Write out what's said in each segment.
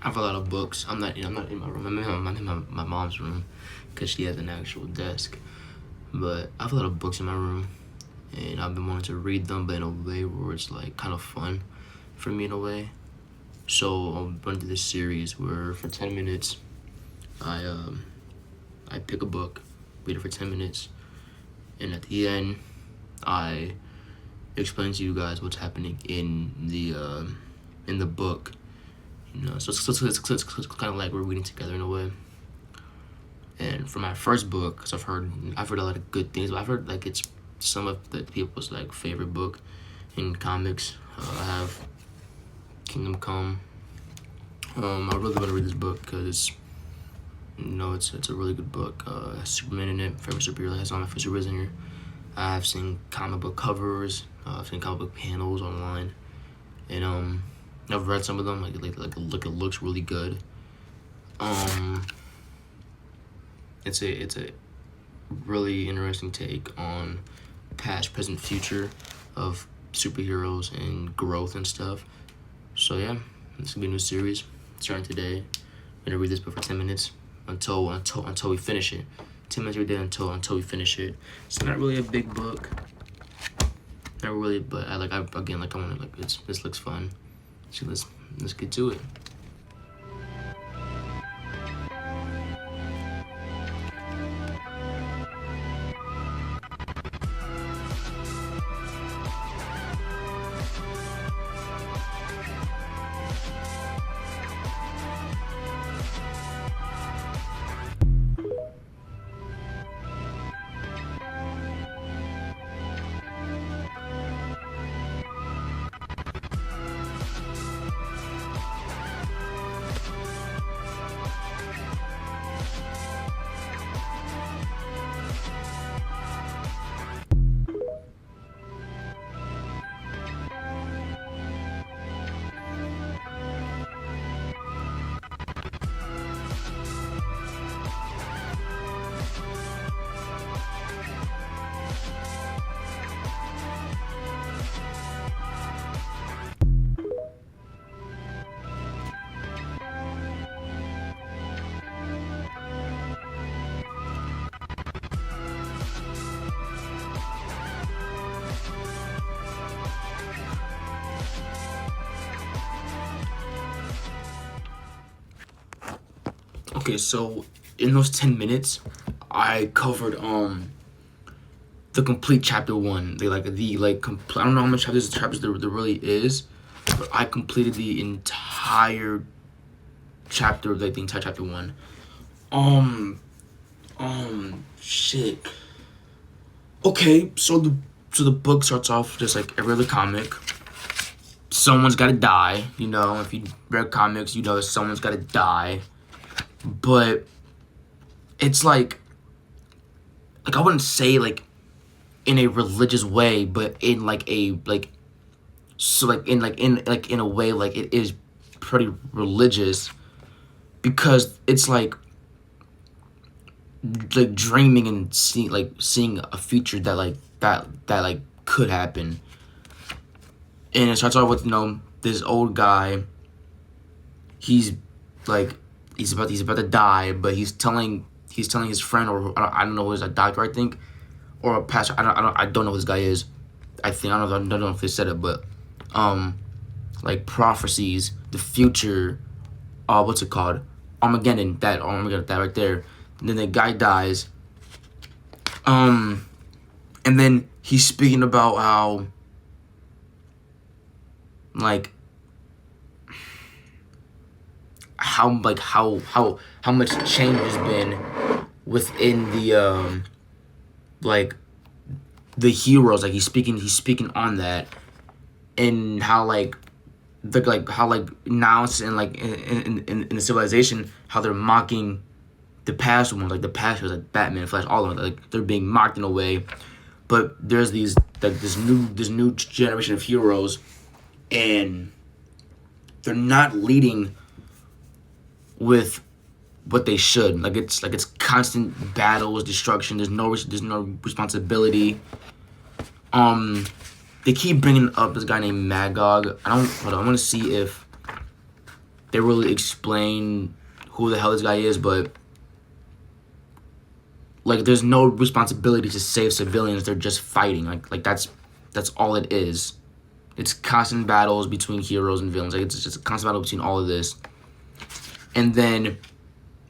I have a lot of books. I'm not in my room. I'm in my mom's room because she has an actual desk. But I have a lot of books in my room, and I've been wanting to read them, but in a way where it's like kind of fun for me in a way. So I'm running through this series where for 10 minutes, I I pick a book, read it for 10 minutes, and at the end, I explain to you guys what's happening in the book. You know, so it's kind of like we're reading together in a way. And for my first book, because I've heard a lot of good things, but I've heard like it's some of the people's like favorite book in comics. I have Kingdom Come. I really want to read this book because it's a really good book. Superman in it, favorite superhero, has all my favorite superheroes in here. I've seen comic book covers. I've seen comic book panels online, and I've read some of them. It looks really good. It's a really interesting take on past, present, future of superheroes and growth and stuff. So yeah, this gonna be a new series starting today. I'm gonna read this book for 10 minutes until we finish it. 10 minutes every day until we finish it. It's not really a big book, not really, but I want to this looks fun. So let's get to it. Okay, so in those 10 minutes, I covered the complete chapter one. I don't know how much chapters there really is, but I completed the entire chapter, like the entire chapter one. Shit. Okay, so the book starts off just like every other comic. Someone's gotta die, you know. If you read comics, you know someone's gotta die. But it's like I wouldn't say like in a religious way, but in like a like so like in a way like it is pretty religious, because it's like dreaming and seeing a future that could happen. And it starts off with this old guy. He's like he's about to die, but he's telling his friend, or I don't know, who's a doctor, I think, or a pastor. I don't know who this guy is. I don't know if they said it, but like prophecies, the future. What's it called? Armageddon. That right there. And then the guy dies. And then he's speaking about how how much change has been within the heroes. Like he's speaking on that, and how now it's in the civilization, how they're mocking the past ones, like the past heroes, like Batman, Flash, all of them. Like they're being mocked in a way, but there's this new generation of heroes, and they're not leading with what they should. It's constant battles, destruction. There's no responsibility. They keep bringing up this guy named Magog. I want to see if they really explain who the hell this guy is, but like there's no responsibility to save civilians. They're just fighting. Like that's all it is. It's constant battles between heroes and villains. Like it's just a constant battle between all of this. And then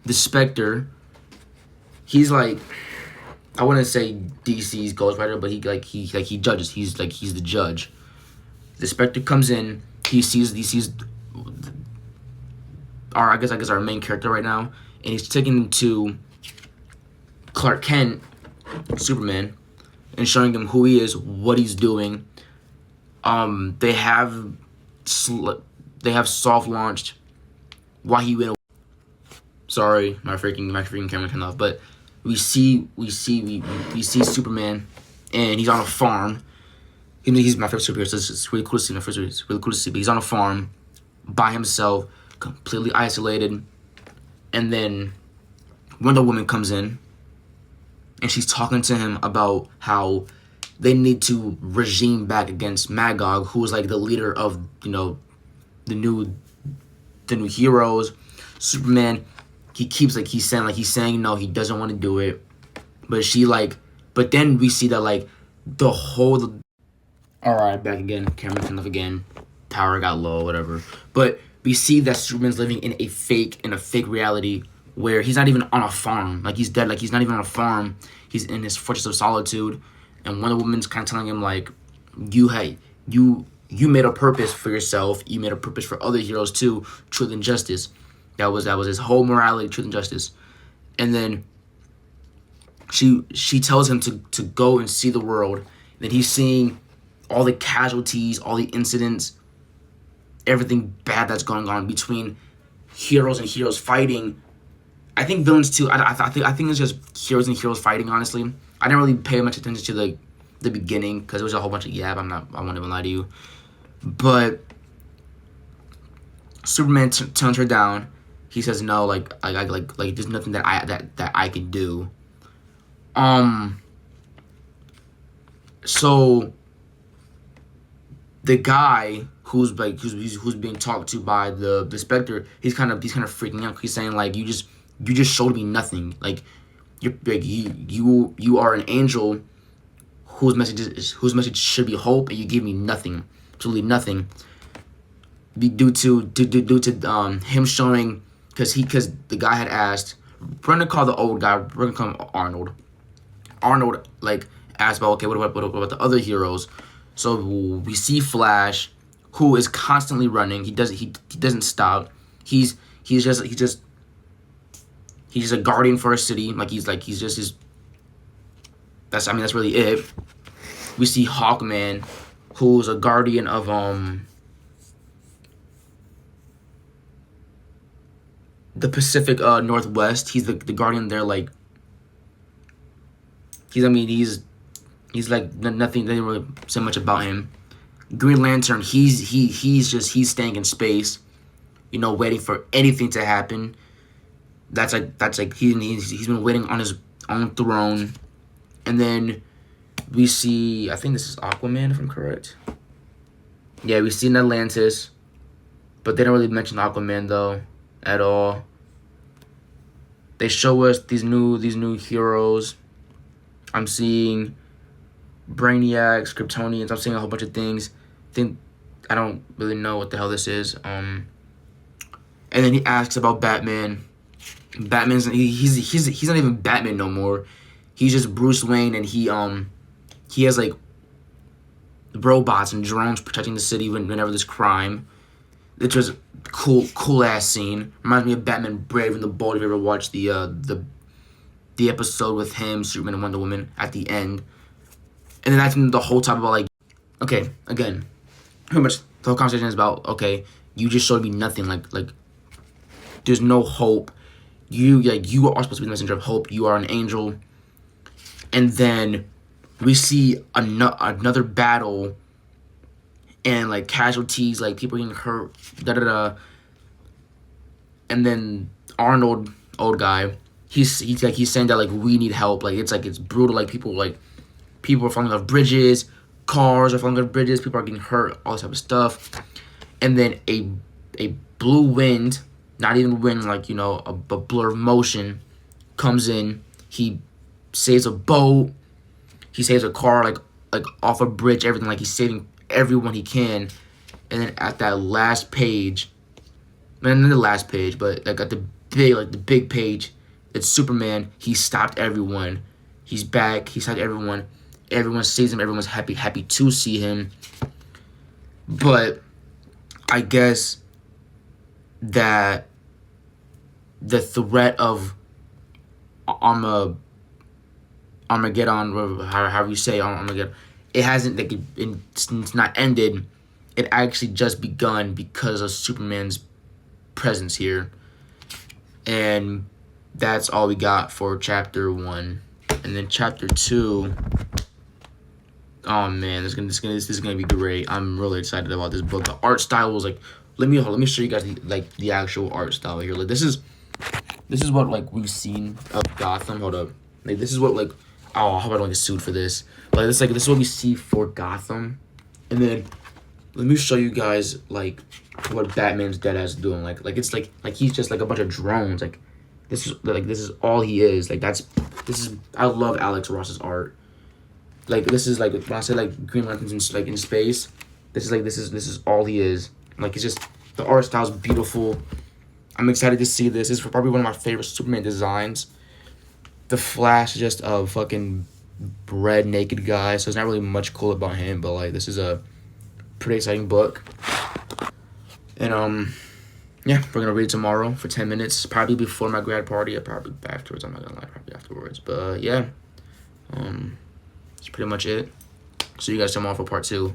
the Spectre, he's like, I wouldn't say DC's Ghost Rider, but he judges. He's the judge. The Spectre comes in. He sees I guess our main character right now, and he's taking him to Clark Kent, Superman, and showing him who he is, what he's doing. They have soft launched why he went. Sorry, my freaking camera turned off. But we see Superman, and he's on a farm. I mean, he's my favorite superhero, so it's really cool to see. It's really cool to see. But he's on a farm by himself, completely isolated. And then Wonder Woman comes in, and she's talking to him about how they need to regime back against Magog, who is like the leader of the new heroes. Superman, he's saying no, he doesn't want to do it, but then we see that the whole. All right, back again. Camera turned off again. Power got low, whatever. But we see that Superman's living in a fake reality where he's not even on a farm. Like he's dead. Like he's not even on a farm. He's in his fortress of solitude, and Wonder Woman's kind of telling him you made a purpose for yourself. You made a purpose for other heroes too. Truth and justice. That was his whole morality, truth and justice. And then she tells him to go and see the world. And then he's seeing all the casualties, all the incidents, everything bad that's going on between heroes and heroes fighting. I think villains too. I think it's just heroes and heroes fighting. Honestly, I didn't really pay much attention to the beginning because it was a whole bunch of yab. I won't even lie to you. But Superman turns her down. He says no. Like there's nothing that I can do. So the guy who's being talked to by the Spectre, he's kind of freaking out. He's saying you just showed me nothing. You are an angel whose message should be hope, and you give me nothing, absolutely nothing. Due to him showing, because the guy had asked, we're gonna call the old guy, we're gonna call him Arnold. Arnold asked about, okay, what about the other heroes? So we see Flash, who is constantly running. He doesn't stop. He's just a guardian for a city. That's really it. We see Hawkman, who's a guardian of the Pacific Northwest. He's the guardian there. He's like nothing. They didn't really say much about him. Green Lantern. He's staying in space, waiting for anything to happen. That's he's been waiting on his own throne. And then we see, I think this is Aquaman, if I'm correct. Yeah, we see in Atlantis, but they don't really mention Aquaman though at all. They show us these new heroes. I'm seeing Brainiacs, Kryptonians. I'm seeing a whole bunch of things. I don't really know what the hell this is. And then he asks about Batman. He's not even Batman no more. He's just Bruce Wayne, and he has robots and drones protecting the city whenever there's crime. It was a cool ass scene. Reminds me of Batman Brave and the Bold. If you ever watched the episode with him, Superman and Wonder Woman at the end. And then that's the whole time about okay, again, pretty much the whole conversation is about, okay, you just showed me nothing. There's no hope. You are supposed to be the messenger of hope. You are an angel. And then we see another battle, and casualties, people getting hurt, And then Arnold, old guy, he's saying that we need help. It's brutal. People are falling off bridges, cars are falling off bridges, people are getting hurt, all this type of stuff. And then a blue wind, not even wind, like, you know, a blur of motion comes in. He saves a boat. He saves a car, like off a bridge, everything. Like, he's saving everyone he can. And then at that last page, not the last page, but like at the big page, it's Superman. He stopped everyone. He's back. He stopped everyone. Everyone sees him. Everyone's happy to see him. But I guess that the threat of Armageddon, however you say Armageddon, it hasn't, like, it's not ended. It actually just begun because of Superman's presence here. And that's all we got for chapter 1. And then chapter 2, oh man, this is gonna be great. I'm really excited about this book. The art style was like, let me show you guys the actual art style here. Like, this is what, like, we've seen of Gotham. Hold up, like, this is what, like, oh, I hope I don't get sued for this. But this is what we see for Gotham. And then let me show you guys, like, what Batman's Deadass is doing. Like it's like he's just like a bunch of drones. Like, this is all he is. Like, I love Alex Ross's art. Like, this is like when I say like Green Lantern's in space. This is all he is. Like, it's just, the art style's beautiful. I'm excited to see this. This is probably one of my favorite Superman designs. The Flash is just a fucking red naked guy, so there's not really much cool about him. But like, this is a pretty exciting book. And yeah, we're gonna read it tomorrow for 10 minutes, probably before my grad party, or probably afterwards. I'm not gonna lie, probably afterwards. But yeah, that's pretty much it. See you guys tomorrow for part 2.